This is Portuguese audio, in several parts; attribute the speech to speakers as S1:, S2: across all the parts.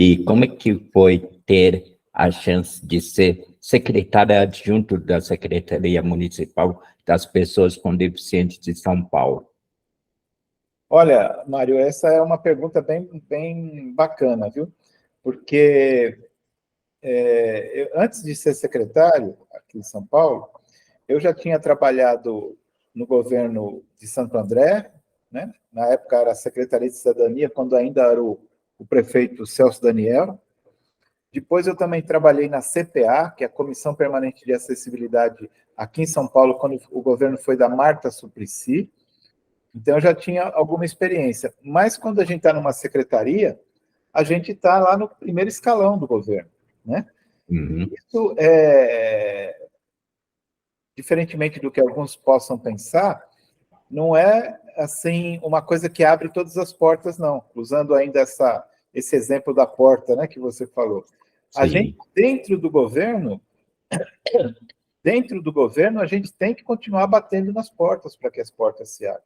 S1: E como é que foi ter a chance de ser secretária adjunto da Secretaria Municipal das Pessoas com Deficiência de São Paulo?
S2: Olha, Mário, essa é uma pergunta bem bacana, viu? Porque antes de ser secretário aqui em São Paulo, eu já tinha trabalhado no governo de Santo André, né? Na época era a Secretaria de Cidadania, quando ainda era o prefeito Celso Daniel. Depois eu também trabalhei na CPA, que é a Comissão Permanente de Acessibilidade aqui em São Paulo, quando o governo foi da Marta Suplicy. Então eu já tinha alguma experiência. Mas quando a gente está numa secretaria, a gente está lá no primeiro escalão do governo, né?
S1: Uhum.
S2: Isso diferentemente do que alguns possam pensar, não é assim uma coisa que abre todas as portas, não. Usando ainda esse exemplo da porta, né, que você falou. A gente,
S1: Sim.
S2: dentro do governo, a gente tem que continuar batendo nas portas para que as portas se abram.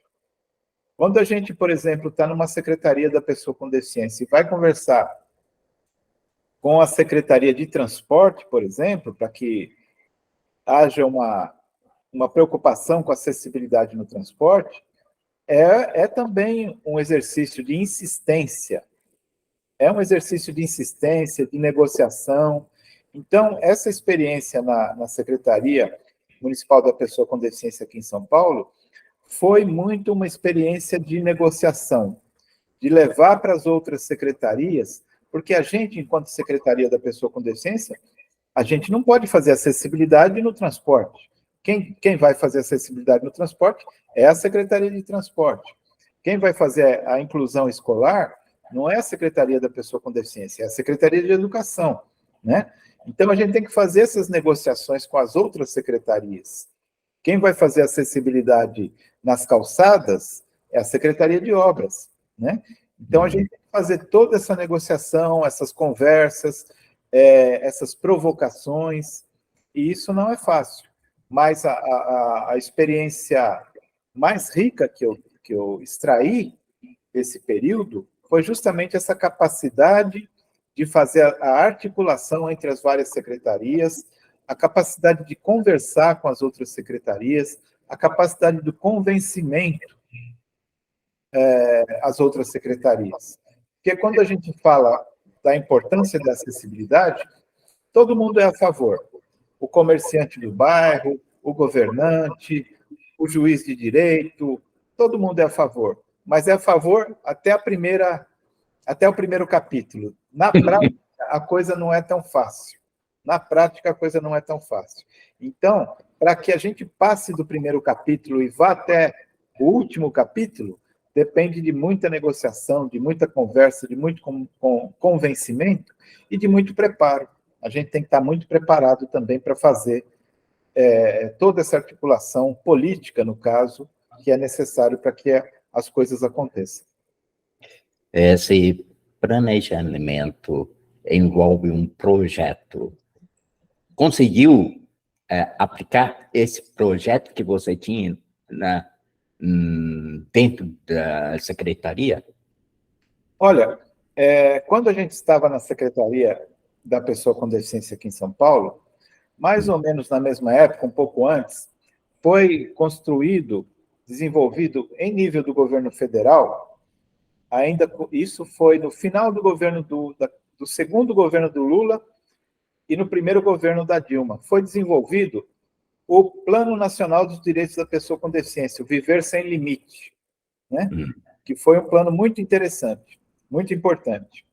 S2: Quando a gente, por exemplo, está numa secretaria da pessoa com deficiência e vai conversar com a Secretaria de Transporte, por exemplo, para que haja uma preocupação com a acessibilidade no transporte, é também um exercício de insistência. É um exercício de insistência, de negociação. Então, essa experiência na Secretaria Municipal da Pessoa com Deficiência aqui em São Paulo foi muito uma experiência de negociação, de levar para as outras secretarias, porque a gente, enquanto Secretaria da Pessoa com Deficiência, a gente não pode fazer acessibilidade no transporte. Quem vai fazer acessibilidade no transporte é a Secretaria de Transporte. Quem vai fazer a inclusão escolar não é a Secretaria da Pessoa com Deficiência, é a Secretaria de Educação, né? Então, a gente tem que fazer essas negociações com as outras secretarias. Quem vai fazer acessibilidade nas calçadas é a Secretaria de Obras, né? Então, a gente tem que fazer toda essa negociação, essas conversas, essas provocações, e isso não é fácil. Mas a experiência mais rica que eu extraí desse período foi justamente essa capacidade de fazer a articulação entre as várias secretarias, a capacidade de conversar com as outras secretarias, a capacidade do convencimento às outras secretarias. Porque quando a gente fala da importância da acessibilidade, todo mundo é a favor. O comerciante do bairro, o governante, o juiz de direito, todo mundo é a favor. Mas é a favor até o primeiro capítulo. Na prática, a coisa não é tão fácil. Na prática, a coisa não é tão fácil. Então, para que a gente passe do primeiro capítulo e vá até o último capítulo, depende de muita negociação, de muita conversa, de muito convencimento e de muito preparo. A gente tem que estar muito preparado também para fazer toda essa articulação política, no caso, que é necessário para que as coisas aconteçam.
S1: Esse planejamento envolve um projeto. Conseguiu aplicar esse projeto que você tinha dentro da secretaria?
S2: Olha, quando a gente estava na Secretaria da Pessoa com Deficiência aqui em São Paulo, mais ou menos na mesma época, um pouco antes, foi construído, desenvolvido em nível do governo federal, ainda isso foi no final do governo do segundo governo do Lula e no primeiro governo da Dilma. Foi desenvolvido o Plano Nacional dos Direitos da Pessoa com Deficiência, o Viver Sem Limite, né? Que foi um plano muito interessante, muito importante.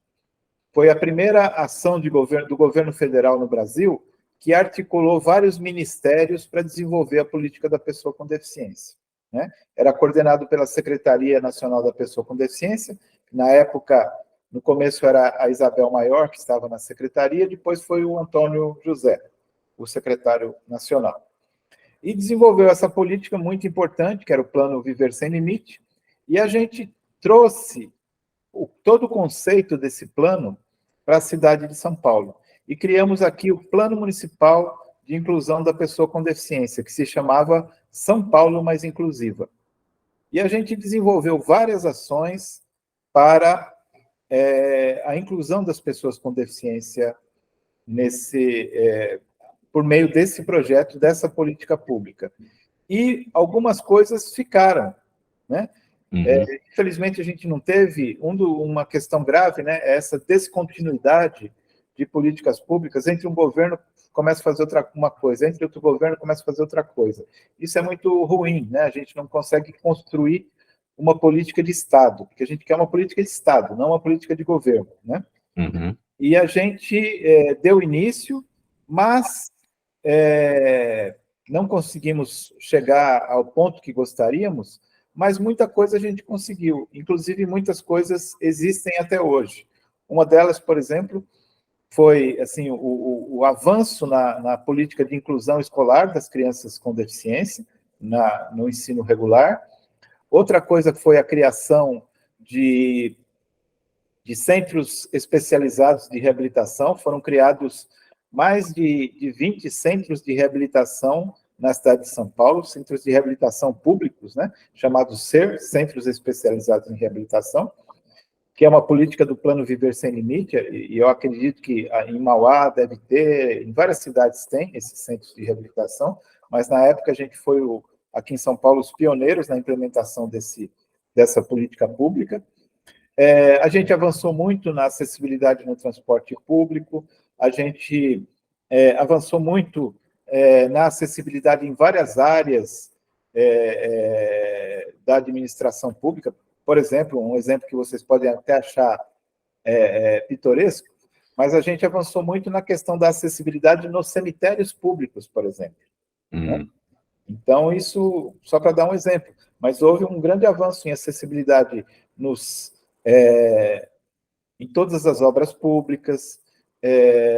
S2: Foi a primeira ação do governo federal no Brasil que articulou vários ministérios para desenvolver a política da pessoa com deficiência, né? Era coordenado pela Secretaria Nacional da Pessoa com Deficiência, que na época, no começo era a Isabel Maior, que estava na secretaria, depois foi o Antônio José, o secretário nacional. E desenvolveu essa política muito importante, que era o Plano Viver Sem Limite, e a gente trouxe todo o conceito desse plano para a cidade de São Paulo. E criamos aqui o Plano Municipal de Inclusão da Pessoa com Deficiência, que se chamava São Paulo Mais Inclusiva. E a gente desenvolveu várias ações para a inclusão das pessoas com deficiência por meio desse projeto, dessa política pública. E algumas coisas ficaram, né? Infelizmente, a gente não teve uma questão grave, né? Essa descontinuidade de políticas públicas entre um governo começa a fazer uma coisa, entre outro governo começa a fazer outra coisa. Isso é muito ruim, né? A gente não consegue construir uma política de Estado, porque a gente quer uma política de Estado, não uma política de governo, né? E a gente deu início, mas não conseguimos chegar ao ponto que gostaríamos, mas muita coisa a gente conseguiu, inclusive muitas coisas existem até hoje. Uma delas, por exemplo, foi assim, o avanço na política de inclusão escolar das crianças com deficiência, no ensino regular. Outra coisa foi a criação de centros especializados de reabilitação. Foram criados mais de 20 centros de reabilitação na cidade de São Paulo, centros de reabilitação públicos, né, chamados CER, Centros Especializados em Reabilitação, que é uma política do Plano Viver Sem Limite, e eu acredito que em Mauá deve ter, em várias cidades tem esses centros de reabilitação, mas na época a gente foi, aqui em São Paulo, os pioneiros na implementação dessa política pública. A gente avançou muito na acessibilidade no transporte público, a gente avançou muito na acessibilidade em várias áreas da administração pública. Por exemplo, um exemplo que vocês podem até achar pitoresco, mas a gente avançou muito na questão da acessibilidade nos cemitérios públicos, por exemplo. Né? Então, isso, só para dar um exemplo, mas houve um grande avanço em acessibilidade em todas as obras públicas,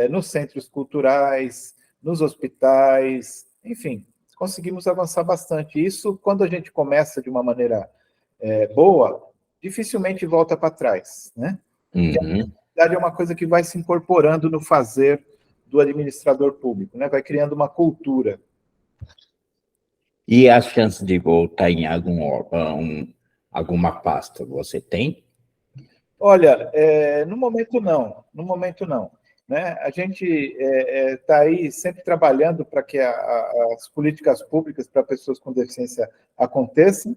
S2: nos centros culturais, nos hospitais, enfim, conseguimos avançar bastante. Isso, quando a gente começa de uma maneira boa, dificilmente volta para trás, né? Porque a acessibilidade é uma coisa que vai se incorporando no fazer do administrador público, né? Vai criando uma cultura.
S1: E a chance de voltar em alguma pasta, você tem?
S2: Olha, no momento não, né? A gente está aí sempre trabalhando para que as políticas públicas para pessoas com deficiência aconteçam.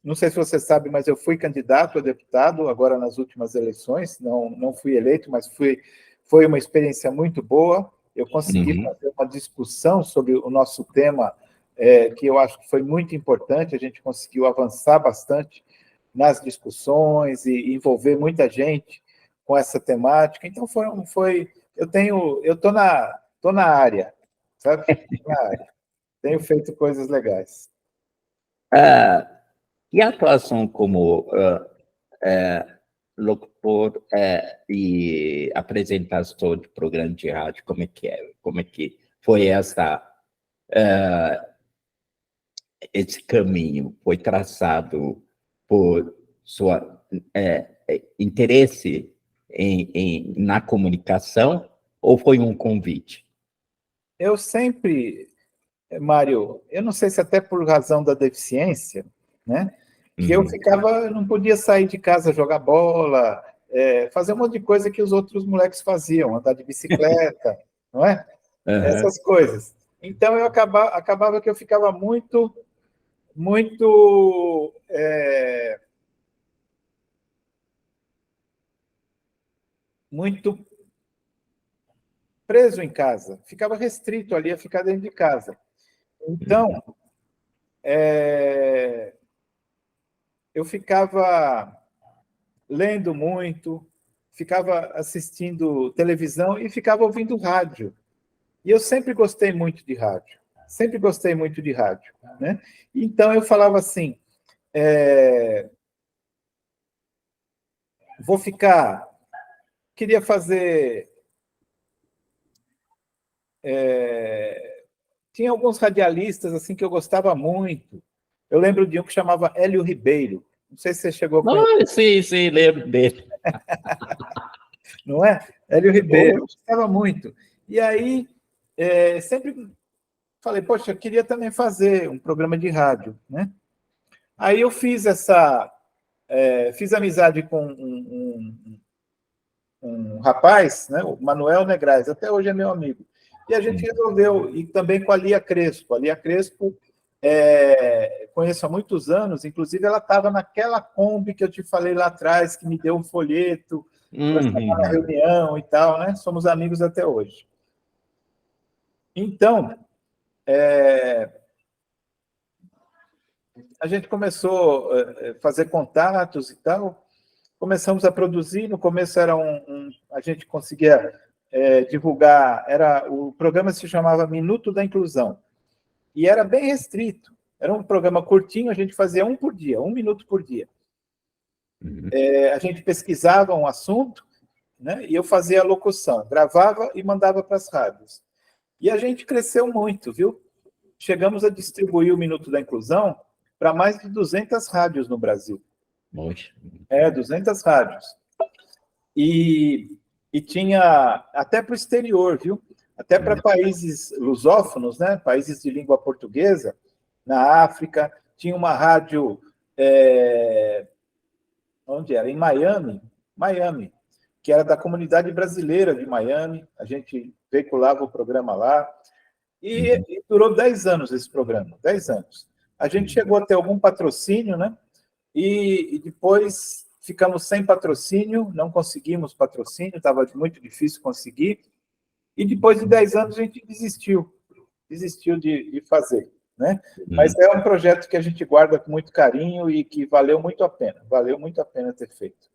S2: Não sei se você sabe, mas eu fui candidato a deputado agora nas últimas eleições, não fui eleito, mas foi uma experiência muito boa. Eu consegui fazer uma discussão sobre o nosso tema, que eu acho que foi muito importante, a gente conseguiu avançar bastante nas discussões e envolver muita gente com essa temática. Então, eu estou na área, sabe? Na área. Tenho feito coisas legais.
S1: E a atuação como locutor e apresentador de programa de rádio, como é que é? Como é que foi esse caminho? Foi traçado por sua interesse na comunicação ou foi um convite?
S2: Eu sempre, Mário, eu não sei se até por razão da deficiência, né? Que eu não podia sair de casa jogar bola, fazer um monte de coisa que os outros moleques faziam, andar de bicicleta, não é? Essas coisas. Então, eu acabava que eu ficava muito preso em casa, ficava restrito ali a ficar dentro de casa. Então, eu ficava lendo muito, ficava assistindo televisão e ficava ouvindo rádio. E eu sempre gostei muito de rádio, né? Então, eu falava assim, queria fazer... tinha alguns radialistas assim que eu gostava muito. Eu lembro de um que chamava Hélio Ribeiro. Não sei se você chegou a
S1: conhecer. Sim, lembro dele.
S2: Não é? Hélio Ribeiro, eu gostava muito. E aí, sempre falei, poxa, eu queria também fazer um programa de rádio, né? Aí eu fiz fiz amizade com um rapaz, né, o Manuel Negrais, até hoje é meu amigo. E a gente resolveu, e também com a Lia Crespo. A Lia Crespo conheço há muitos anos, inclusive ela estava naquela Kombi que eu te falei lá atrás, que me deu um folheto para estar na reunião e tal, né? Somos amigos até hoje. Então, a gente começou a fazer contatos e tal, começamos a produzir, no começo era a gente conseguia divulgar, o programa se chamava Minuto da Inclusão, e era bem restrito, era um programa curtinho, a gente fazia um por dia, 1 minuto por dia. A gente pesquisava um assunto, né, e eu fazia a locução, gravava e mandava para as rádios. E a gente cresceu muito, viu? Chegamos a distribuir o Minuto da Inclusão para mais de 200 rádios no Brasil. 200 rádios. E tinha até para o exterior, viu? Até para países lusófonos, né? Países de língua portuguesa, na África. Tinha uma rádio, onde era? Em Miami, que era da comunidade brasileira de Miami. A gente veiculava o programa lá. E durou 10 anos esse programa, 10 anos. A gente chegou a ter algum patrocínio, né? E depois ficamos sem patrocínio, não conseguimos patrocínio, estava muito difícil conseguir. E depois de 10 anos a gente desistiu de fazer, né? Mas é um projeto que a gente guarda com muito carinho e que valeu muito a pena ter feito.